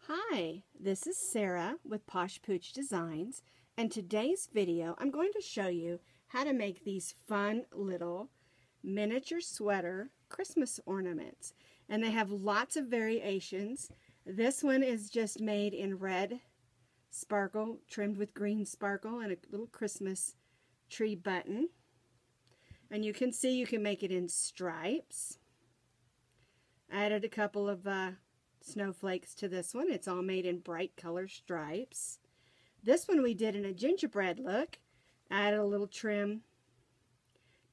Hi, this is Sarah with Posh Pooch Designs, and today's video I'm going to show you how to make these fun little miniature sweater Christmas ornaments. And they have lots of variations. This one is just made in red sparkle, trimmed with green sparkle, and a little Christmas tree button. And you can see you can make it in stripes. I added a couple of snowflakes to this one. It's all made in bright color stripes. This one we did in a gingerbread look. I added a little trim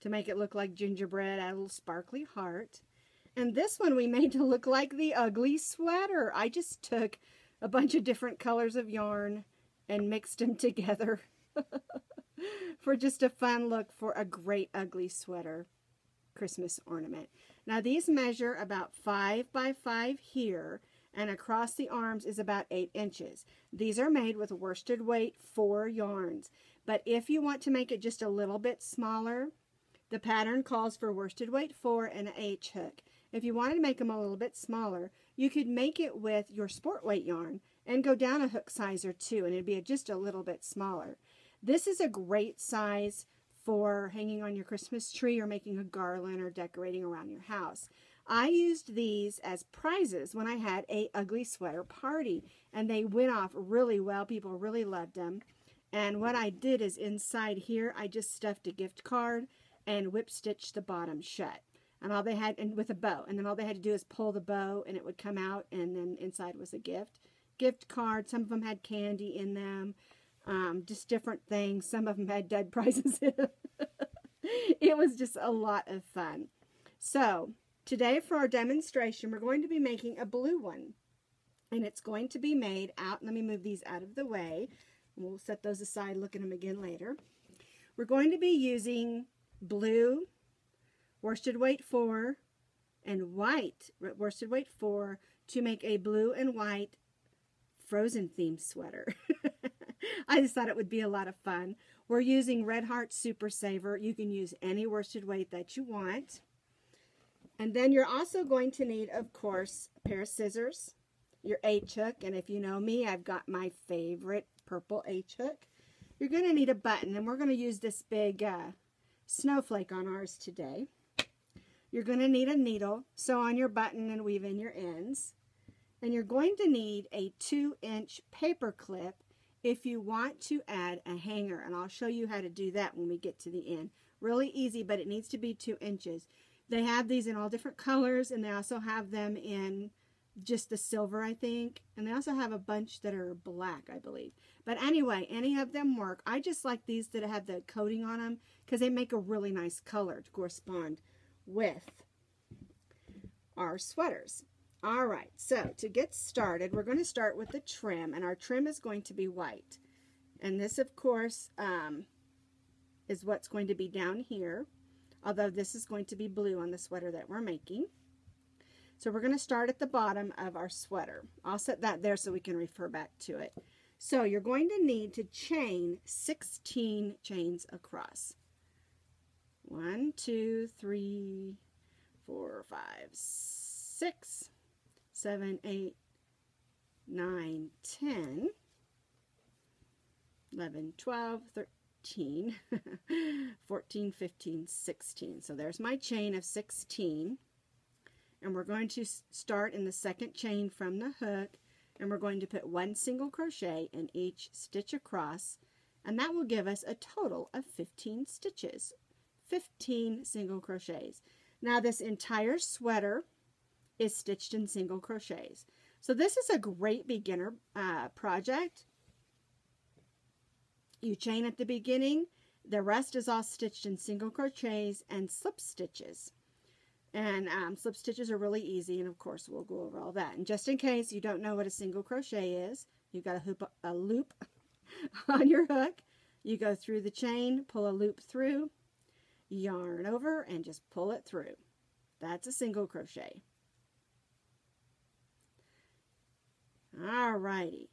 to make it look like gingerbread, add a little sparkly heart. And this one we made to look like the ugly sweater. I just took a bunch of different colors of yarn and mixed them together for just a fun look for a great ugly sweater Christmas ornament. Now these measure about 5 by 5 here, and across the arms is about 8 inches. These are made with worsted weight 4 yarns, but if you want to make it just a little bit smaller, the pattern calls for worsted weight 4 and an H hook. If you wanted to make them a little bit smaller, you could make it with your sport weight yarn and go down a hook size or 2, and it'd be just a little bit smaller. This is a great size for hanging on your Christmas tree or making a garland or decorating around your house. I used these as prizes when I had a ugly sweater party, and they went off really well. People really loved them. And what I did is inside here I just stuffed a gift card and whip stitched the bottom shut, and all they had, and with a bow, and then all they had to do is pull the bow and it would come out, and then inside was a gift card. Some of them had candy in them. Just different things. Some of them had dead prizes in them. It was just a lot of fun. So today for our demonstration, we're going to be making a blue one. And it's going to be made out, let me move these out of the way. We'll set those aside, look at them again later. We're going to be using blue, worsted weight 4, and white, worsted weight 4, to make a blue and white Frozen themed sweater. I just thought it would be a lot of fun. We're using Red Heart Super Saver. You can use any worsted weight that you want. And then you're also going to need, of course, a pair of scissors, your H hook, and if you know me, I've got my favorite purple H hook. You're going to need a button, and we're going to use this big snowflake on ours today. You're going to need a needle, sew on your button and weave in your ends. And you're going to need a 2-inch paper clip if you want to add a hanger, and I'll show you how to do that when we get to the end. Really easy, but it needs to be 2 inches. They have these in all different colors, and they also have them in just the silver, I think, and they also have a bunch that are black, I believe. But anyway, any of them work. I just like these that have the coating on them because they make a really nice color to correspond with our sweaters. All right, so to get started, we're going to start with the trim, and our trim is going to be white. And this, of course, is what's going to be down here, although this is going to be blue on the sweater that we're making. So we're going to start at the bottom of our sweater. I'll set that there so we can refer back to it. So you're going to need to chain 16 chains across. 1, 2, 3, 4, 5, 6, 7, 8, 9, 10, 11, 12, 13, 14, 15, 16. So there's my chain of 16. And we're going to start in the second chain from the hook, and we're going to put 1 single crochet in each stitch across, and that will give us a total of 15 stitches. 15 single crochets. Now this entire sweater is stitched in single crochets. So this is a great beginner project. You chain at the beginning, the rest is all stitched in single crochets and slip stitches. And slip stitches are really easy, and of course we'll go over all that. And just in case you don't know what a single crochet is, you've got a loop on your hook. You go through the chain, pull a loop through, yarn over, and just pull it through. That's a single crochet. Alrighty.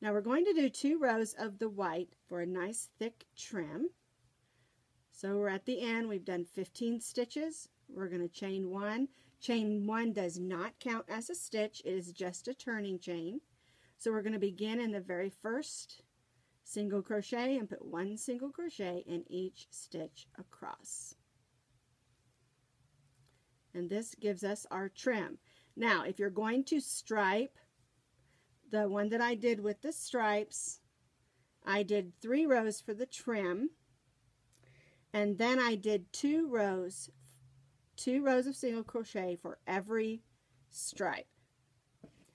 Now we're going to do 2 rows of the white for a nice thick trim. So we're at the end. We've done 15 stitches. We're going to chain 1. Chain 1 does not count as a stitch. It is just a turning chain. So we're going to begin in the very first single crochet and put 1 single crochet in each stitch across. And this gives us our trim. Now, if you're going to stripe, the one that I did with the stripes, I did 3 rows for the trim, and then I did 2 rows of single crochet for every stripe.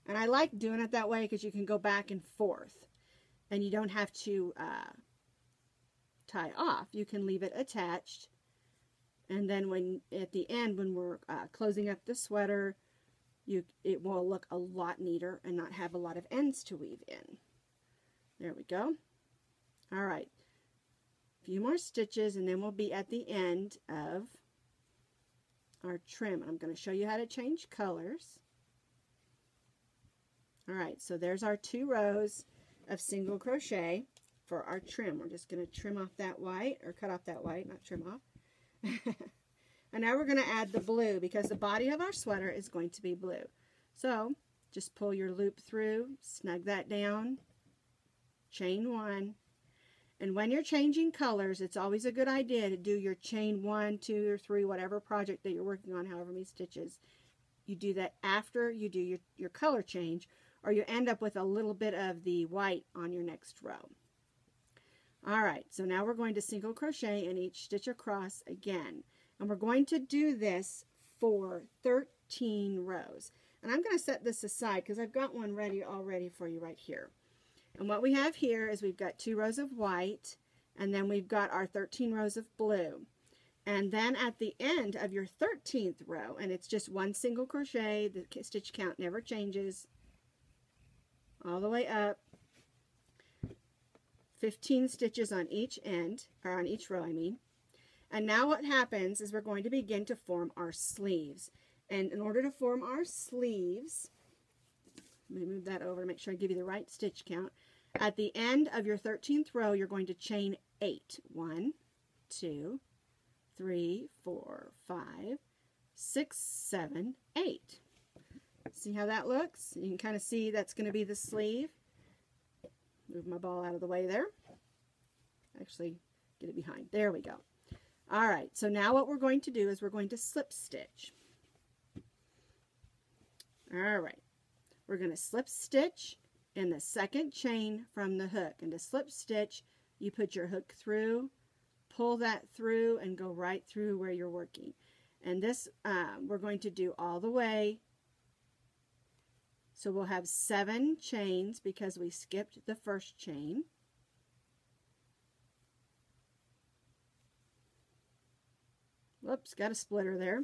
And I like doing it that way because you can go back and forth and you don't have to tie off. You can leave it attached, and then when at the end, when we're closing up the sweater, it will look a lot neater and not have a lot of ends to weave in. There we go. All right, a few more stitches and then we'll be at the end of our trim. I'm going to show you how to change colors. All right, so there's our 2 rows of single crochet for our trim. We're just going to trim off that white, or cut off that white, not trim off. And now we're going to add the blue because the body of our sweater is going to be blue. So just pull your loop through, snug that down, chain 1. And when you're changing colors, it's always a good idea to do your chain 1, 2, or 3, whatever project that you're working on, however many stitches. You do that after you do your color change, or you end up with a little bit of the white on your next row. All right, so now we're going to single crochet in each stitch across again. And we're going to do this for 13 rows. And I'm going to set this aside because I've got one ready already for you right here. And what we have here is we've got 2 rows of white, and then we've got our 13 rows of blue. And then at the end of your 13th row, and it's just 1 single crochet, the stitch count never changes, all the way up, 15 stitches on each end, or on each row, I mean. And now what happens is we're going to begin to form our sleeves. And in order to form our sleeves, let me move that over to make sure I give you the right stitch count. At the end of your 13th row, you're going to chain 8. 1, 2, 3, 4, 5, 6, 7, 8. See how that looks? You can kind of see that's going to be the sleeve. Move my ball out of the way there. Actually, get it behind. There we go. All right, so now what we're going to do is we're going to slip stitch. All right, we're going to slip stitch in the second chain from the hook. And to slip stitch, you put your hook through, pull that through, and go right through where you're working. And this we're going to do all the way. So we'll have 7 chains because we skipped the first chain. Whoops, got a splitter there.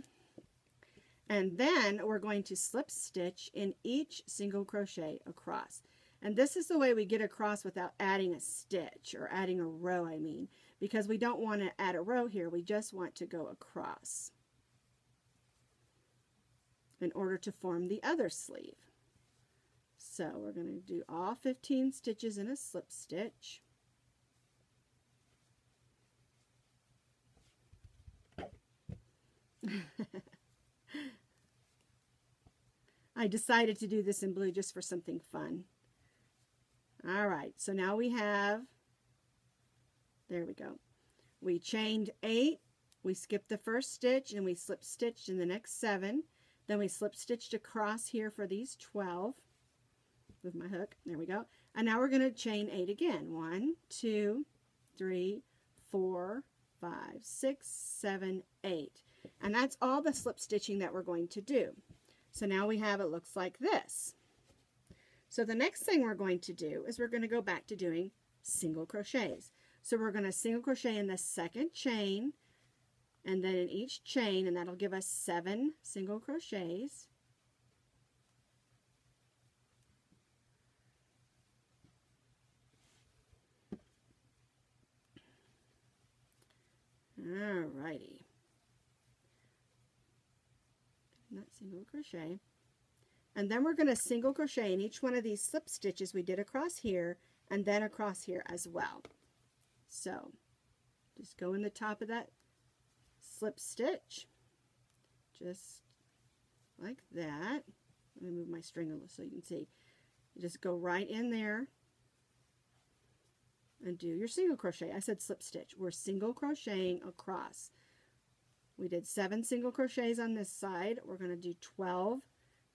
And then we're going to slip stitch in each single crochet across. And this is the way we get across without adding a stitch, or adding a row, I mean, because we don't want to add a row here. We just want to go across in order to form the other sleeve. So we're going to do all 15 stitches in a slip stitch. I decided to do this in blue just for something fun. All right, so now we have, there we go. We chained 8, we skipped the first stitch, and we slip stitched in the next 7. Then we slip stitched across here for these 12 with my hook. There we go. And now we're going to chain 8 again. 1, 2, 3, 4, 5, 6, 7, 8. And that's all the slip stitching that we're going to do. So now we have, it looks like this. So the next thing we're going to do is we're going to go back to doing single crochets. So we're going to single crochet in the second chain, and then in each chain, and that'll give us 7 single crochets. Alrighty. Not single crochet. And then we're going to single crochet in each one of these slip stitches we did across here, and then across here as well. So just go in the top of that slip stitch, just like that. Let me move my string a little so you can see. You just go right in there and do your single crochet. I said slip stitch. We're single crocheting across. We did 7 single crochets on this side. We're going to do 12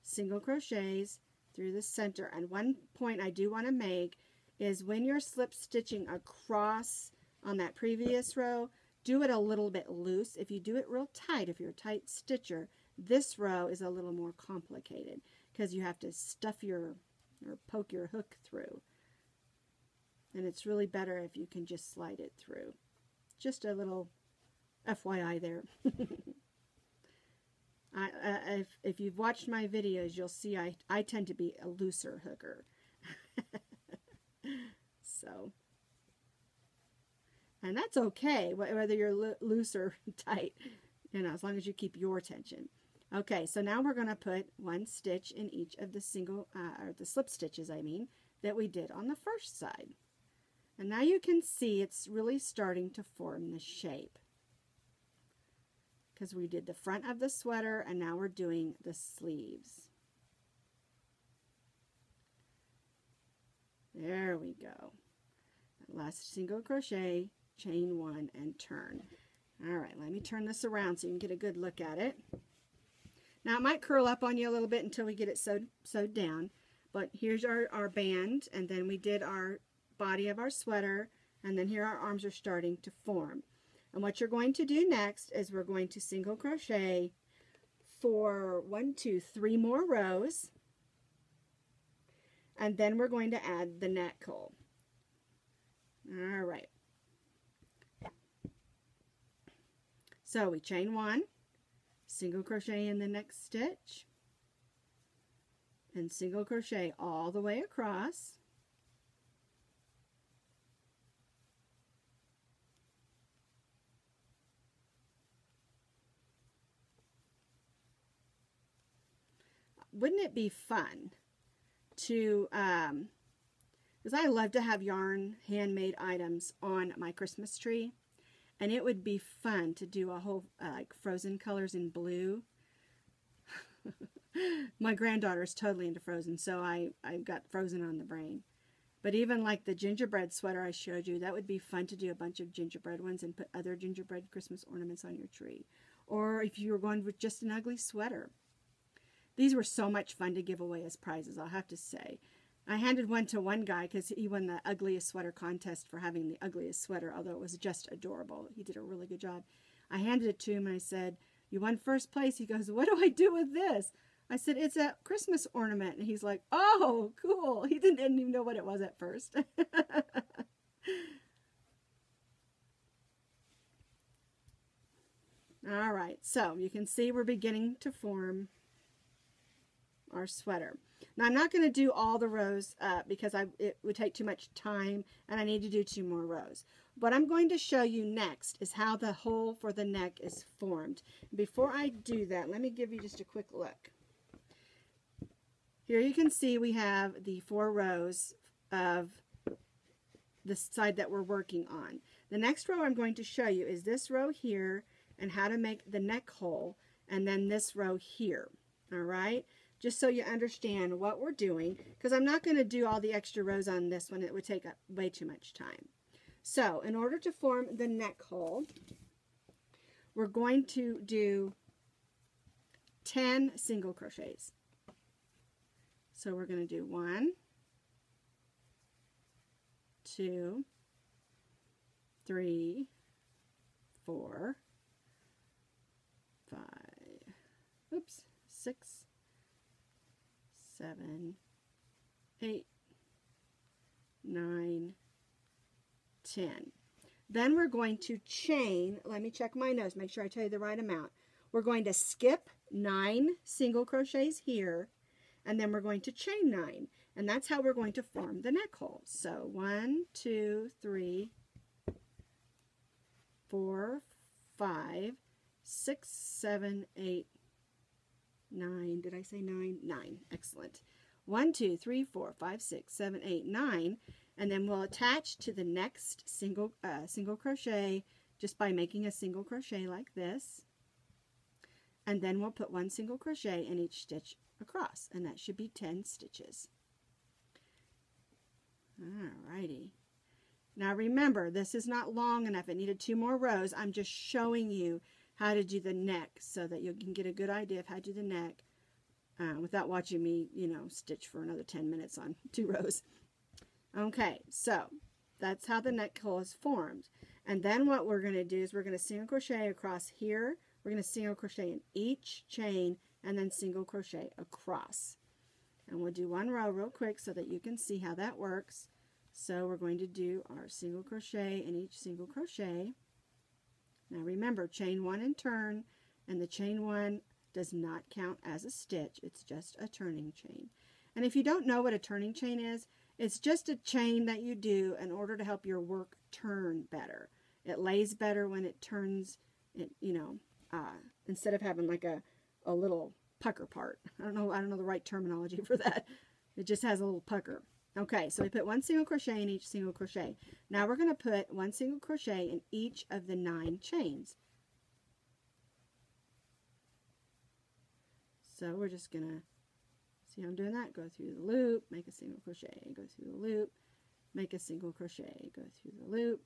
single crochets through the center. And one point I do want to make is when you're slip stitching across on that previous row, do it a little bit loose. If you do it real tight, if you're a tight stitcher, this row is a little more complicated because you have to stuff your or poke your hook through. And it's really better if you can just slide it through. Just a little FYI there. If you've watched my videos, you'll see I tend to be a looser hooker. So, and that's okay, whether you're loose or tight, you know, as long as you keep your tension. Okay, so now we're going to put 1 stitch in each of the single, or the slip stitches, I mean, that we did on the first side. And now you can see it's really starting to form the shape. Because we did the front of the sweater, and now we're doing the sleeves. There we go. Last single crochet, chain 1, and turn. All right, let me turn this around so you can get a good look at it. Now it might curl up on you a little bit until we get it sewed down, but here's our band, and then we did our body of our sweater, and then here our arms are starting to form. And what you're going to do next is we're going to single crochet for 1, 2, 3 more rows, and then we're going to add the neck hole. All right. So we chain 1, single crochet in the next stitch, and single crochet all the way across. Wouldn't it be fun to, because I love to have yarn handmade items on my Christmas tree, and it would be fun to do a whole like Frozen colors in blue. My granddaughter is totally into Frozen, so I've got Frozen on the brain. But even like the gingerbread sweater I showed you, that would be fun to do a bunch of gingerbread ones and put other gingerbread Christmas ornaments on your tree. Or if you were going with just an ugly sweater. These were so much fun to give away as prizes, I'll have to say. I handed one to one guy because he won the ugliest sweater contest for having the ugliest sweater, although it was just adorable. He did a really good job. I handed it to him and I said, "You won first place." He goes, "What do I do with this?" I said, "It's a Christmas ornament." And he's like, "Oh, cool." He didn't even know what it was at first. All right, so you can see we're beginning to form our sweater. Now I'm not going to do all the rows because it would take too much time, and I need to do 2 more rows. What I'm going to show you next is how the hole for the neck is formed. Before I do that, let me give you just a quick look. Here you can see we have the 4 rows of the side that we're working on. The next row I'm going to show you is this row here and how to make the neck hole, and then this row here. All right? Just so you understand what we're doing, because I'm not going to do all the extra rows on this one. It would take up way too much time. So in order to form the neck hole, we're going to do 10 single crochets. So we're going to do 1, 2, 3, 4, 5, 6, 7, 8, 9, 10. Then we're going to chain, let me check my notes, make sure I tell you the right amount. We're going to skip 9 single crochets here, and then we're going to chain 9. And that's how we're going to form the neck hole. So 1, 2, 3, 4, 5, 6, 7, 8, 9. Did I say 9? 9. Excellent. 1, 2, 3, 4, 5, 6, 7, 8, 9. And then we'll attach to the next single crochet just by making a single crochet like this. and then we'll put 1 single crochet in each stitch across, and that should be 10 stitches. Alrighty. Now remember, this is not long enough. It needed 2 more rows. I'm just showing you how to do the neck so that you can get a good idea of how to do the neck without watching me, stitch for another 10 minutes on 2 rows. Okay, so that's how the neck hole is formed. And then what we're going to do is we're going to single crochet across here. We're going to single crochet in each chain and then single crochet across. And we'll do 1 row real quick so that you can see how that works. So we're going to do our single crochet in each single crochet. Now remember, chain 1 and turn, and the chain 1 does not count as a stitch. It's just a turning chain. And if you don't know what a turning chain is, it's just a chain that you do in order to help your work turn better. It lays better when it turns, instead of having like a little pucker part. I don't know the right terminology for that. It just has a little pucker. Okay, so we put 1 single crochet in each single crochet. Now we're going to put 1 single crochet in each of the 9 chains. So we're just going to, see how I'm doing that? Go through the loop, make a single crochet, go through the loop, make a single crochet, go through the loop,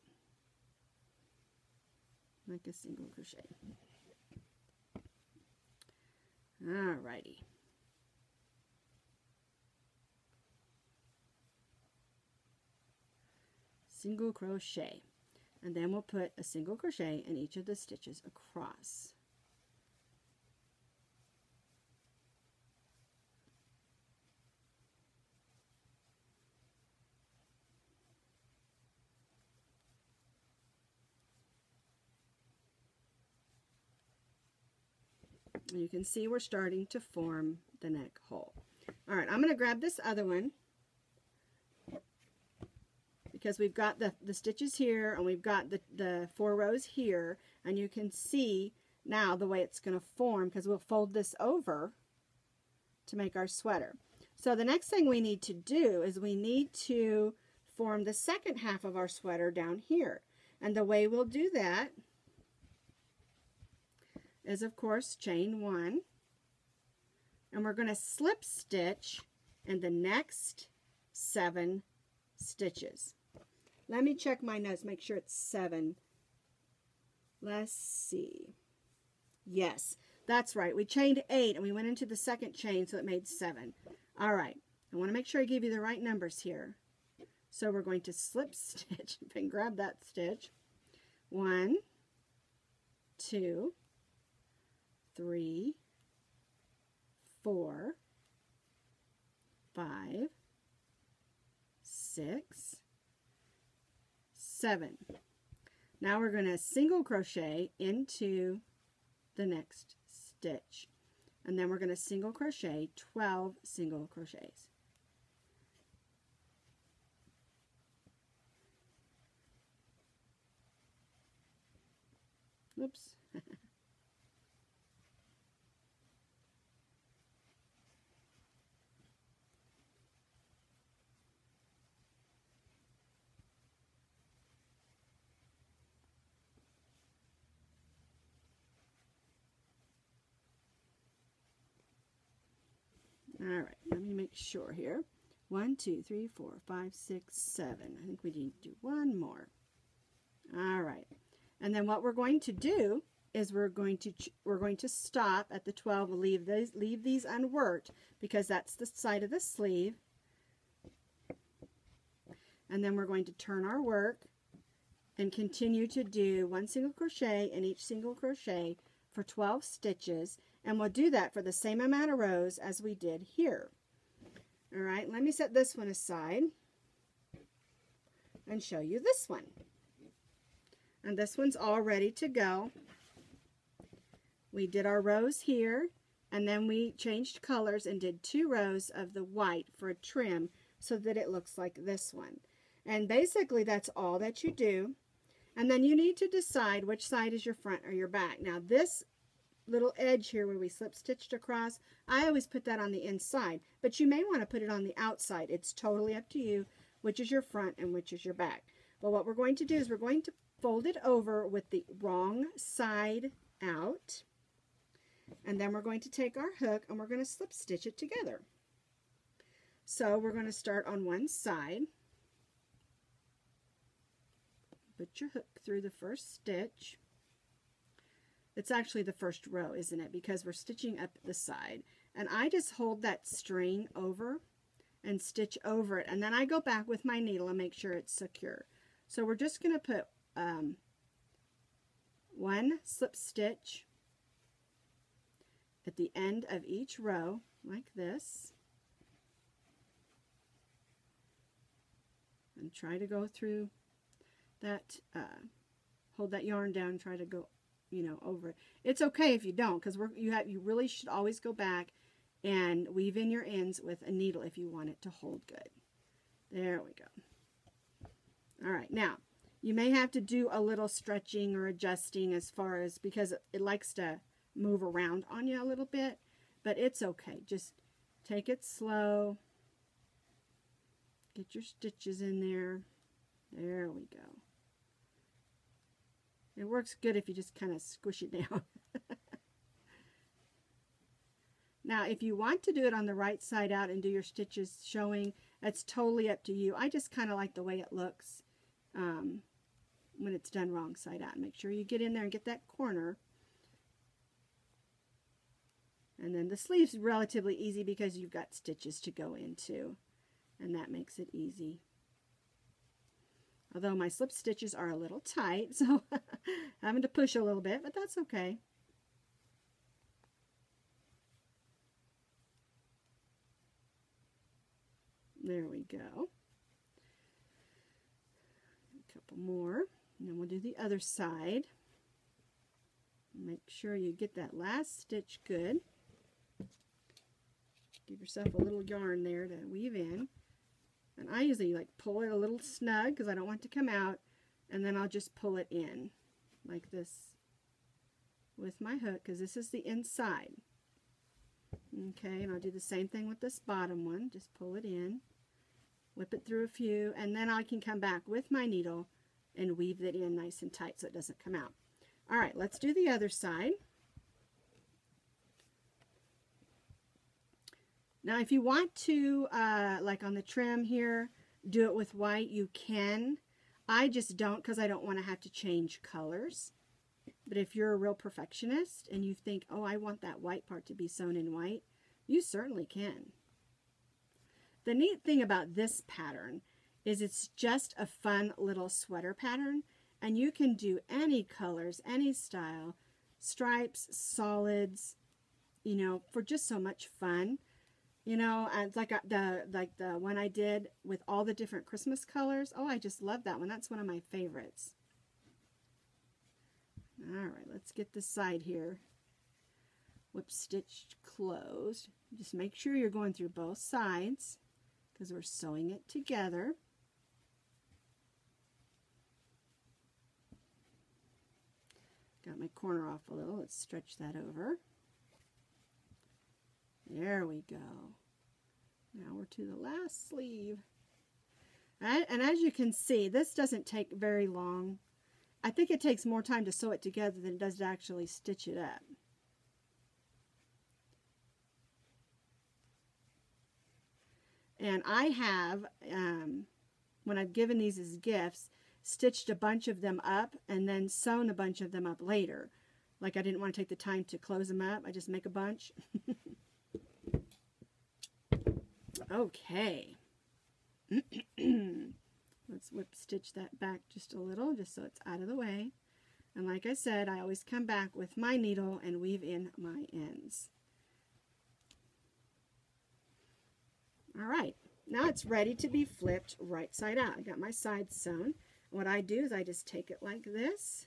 make a single crochet. Alrighty. Single crochet, and then we'll put a single crochet in each of the stitches across. And you can see we're starting to form the neck hole. All right, I'm going to grab this other one because we've got the stitches here and we've got the 4 rows here, and you can see now the way it's going to form because we'll fold this over to make our sweater. So the next thing we need to do is we need to form the second half of our sweater down here. And the way we'll do that is, of course, chain 1, and we're going to slip stitch in the next 7 stitches. Let me check my notes, make sure it's 7. Let's see. Yes, that's right. We chained 8 and we went into the second chain, so it made 7. All right, I want to make sure I give you the right numbers here. So we're going to slip stitch and grab that stitch. 1, 2, 3, 4, 5, 6, 7. Now we're going to single crochet into the next stitch, and then we're going to single crochet 12 single crochets. Oops. All right, let me make sure here. 1, 2, 3, 4, 5, 6, 7. I think we need to do 1 more. All right, and then what we're going to do is we're going to stop at the 12. We'll leave these unworked because that's the side of the sleeve. And then we're going to turn our work and continue to do 1 single crochet in each single crochet for 12 stitches, and we'll do that for the same amount of rows as we did here. All right, let me set this one aside and show you this one. And this one's all ready to go. We did our rows here, and then we changed colors and did 2 rows of the white for a trim so that it looks like this one. And basically that's all that you do. And then you need to decide which side is your front or your back. Now this little edge here where we slip stitched across, I always put that on the inside, but you may want to put it on the outside. It's totally up to you which is your front and which is your back. But what we're going to do is we're going to fold it over with the wrong side out, And then we're going to take our hook and we're going to slip stitch it together. So we're going to start on one side. Put your hook through the first stitch. It's actually the first row, isn't it? Because we're stitching up the side. And I just hold that string over and stitch over it. And then I go back with my needle and make sure it's secure. So we're just going to put one slip stitch at the end of each row, like this. And try to go through that, hold that yarn down and try to go, over it. It's okay if you don't, because you really should always go back and weave in your ends with a needle if you want it to hold good. There we go. All right, now you may have to do a little stretching or adjusting as far as, because it likes to move around on you a little bit, but it's okay. Just take it slow. Get your stitches in there. There we go. It works good if you just kind of squish it down. Now, if you want to do it on the right side out and do your stitches showing, that's totally up to you. I just kind of like the way it looks when it's done wrong side out. Make sure you get in there and get that corner. And then the sleeve's relatively easy because you've got stitches to go into, and that makes it easy. Although my slip stitches are a little tight, so having to push a little bit, but that's okay. There we go. A couple more, and then we'll do the other side. Make sure you get that last stitch good. Give yourself a little yarn there to weave in. And I usually pull it a little snug because I don't want it to come out, and then I'll just pull it in like this with my hook because this is the inside. Okay, and I'll do the same thing with this bottom one. Just pull it in, whip it through a few, and then I can come back with my needle and weave it in nice and tight so it doesn't come out. All right, let's do the other side. Now, if you want to, like on the trim here, do it with white, you can. I just don't because I don't want to have to change colors. But if you're a real perfectionist and you think, oh, I want that white part to be sewn in white, you certainly can. The neat thing about this pattern is it's just a fun little sweater pattern, and you can do any colors, any style, stripes, solids, for just so much fun. It's like the one I did with all the different Christmas colors. Oh, I just love that one. That's one of my favorites. All right, let's get this side here whip stitched closed. Just make sure you're going through both sides because we're sewing it together. Got my corner off a little. Let's stretch that over. There we go. Now we're to the last sleeve. And as you can see, this doesn't take very long. I think it takes more time to sew it together than it does to actually stitch it up. And I have, when I've given these as gifts, stitched a bunch of them up and then sewn a bunch of them up later. Like I didn't want to take the time to close them up. I just make a bunch. Okay. Let's whip stitch that back just a little, just so it's out of the way. And like I said, I always come back with my needle and weave in my ends. All right, now it's ready to be flipped right side out. I got my sides sewn. What I do is I just take it like this,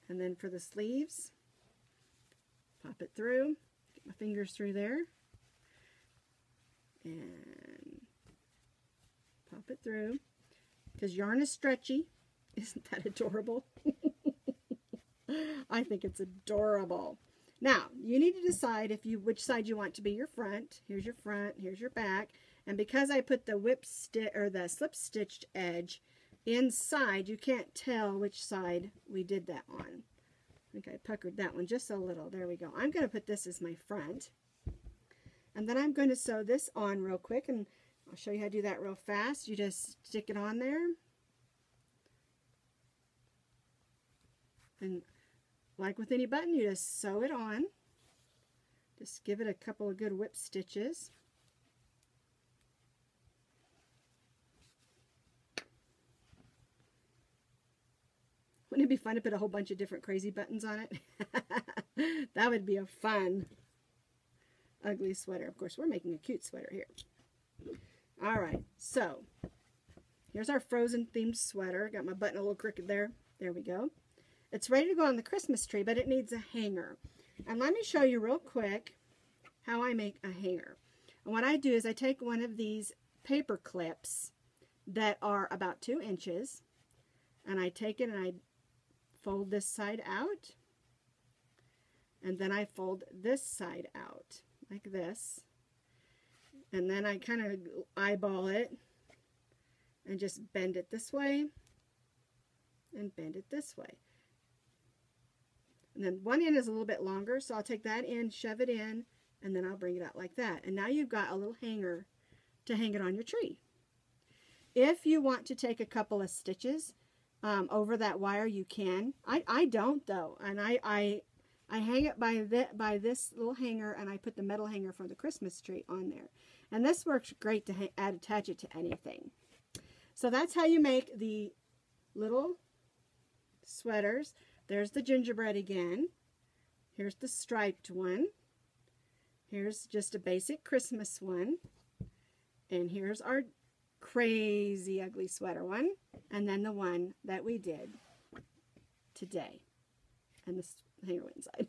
and then for the sleeves, pop it through, get my fingers through there, and pop it through. Because yarn is stretchy. Isn't that adorable? I think it's adorable. Now, you need to decide which side you want to be your front. Here's your front, here's your back. And because I put the the slip stitched edge inside, you can't tell which side we did that on. think I puckered that one just a little. There we go. I'm going to put this as my front. And then I'm going to sew this on real quick, and I'll show you how to do that real fast. You just stick it on there. And like with any button, you just sew it on. Just give it a couple of good whip stitches. Wouldn't it be fun to put a whole bunch of different crazy buttons on it? That would be a fun, ugly sweater. Of course, we're making a cute sweater here. All right, so here's our Frozen themed sweater. Got my button a little crooked there. There we go. It's ready to go on the Christmas tree, but it needs a hanger. And let me show you real quick how I make a hanger. And what I do is I take one of these paper clips that are about 2 inches, and I take it and I fold this side out, and then I fold this side out like this, and then I kind of eyeball it and just bend it this way and bend it this way. And then one end is a little bit longer, so I'll take that end, shove it in, and then I'll bring it out like that. And now you've got a little hanger to hang it on your tree. If you want to take a couple of stitches over that wire, you can. I don't though, and I hang it by this little hanger, and I put the metal hanger for the Christmas tree on there. And this works great to attach it to anything. So that's how you make the little sweaters. There's the gingerbread again. Here's the striped one. Here's just a basic Christmas one. And here's our crazy ugly sweater one. And then the one that we did today. And this hanger went inside.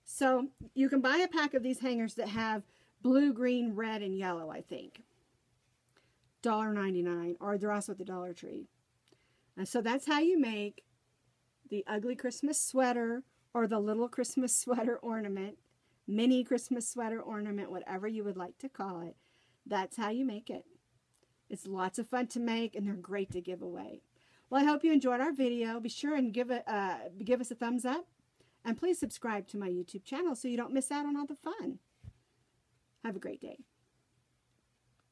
So you can buy a pack of these hangers that have blue, green, red, and yellow, I think. $1.99, or they're also at the Dollar Tree. And so that's how you make the ugly Christmas sweater, or the little Christmas sweater ornament, mini Christmas sweater ornament, whatever you would like to call it. That's how you make it. It's lots of fun to make, and they're great to give away. Well, I hope you enjoyed our video. Be sure and give us a thumbs up, and please subscribe to my YouTube channel so you don't miss out on all the fun. Have a great day.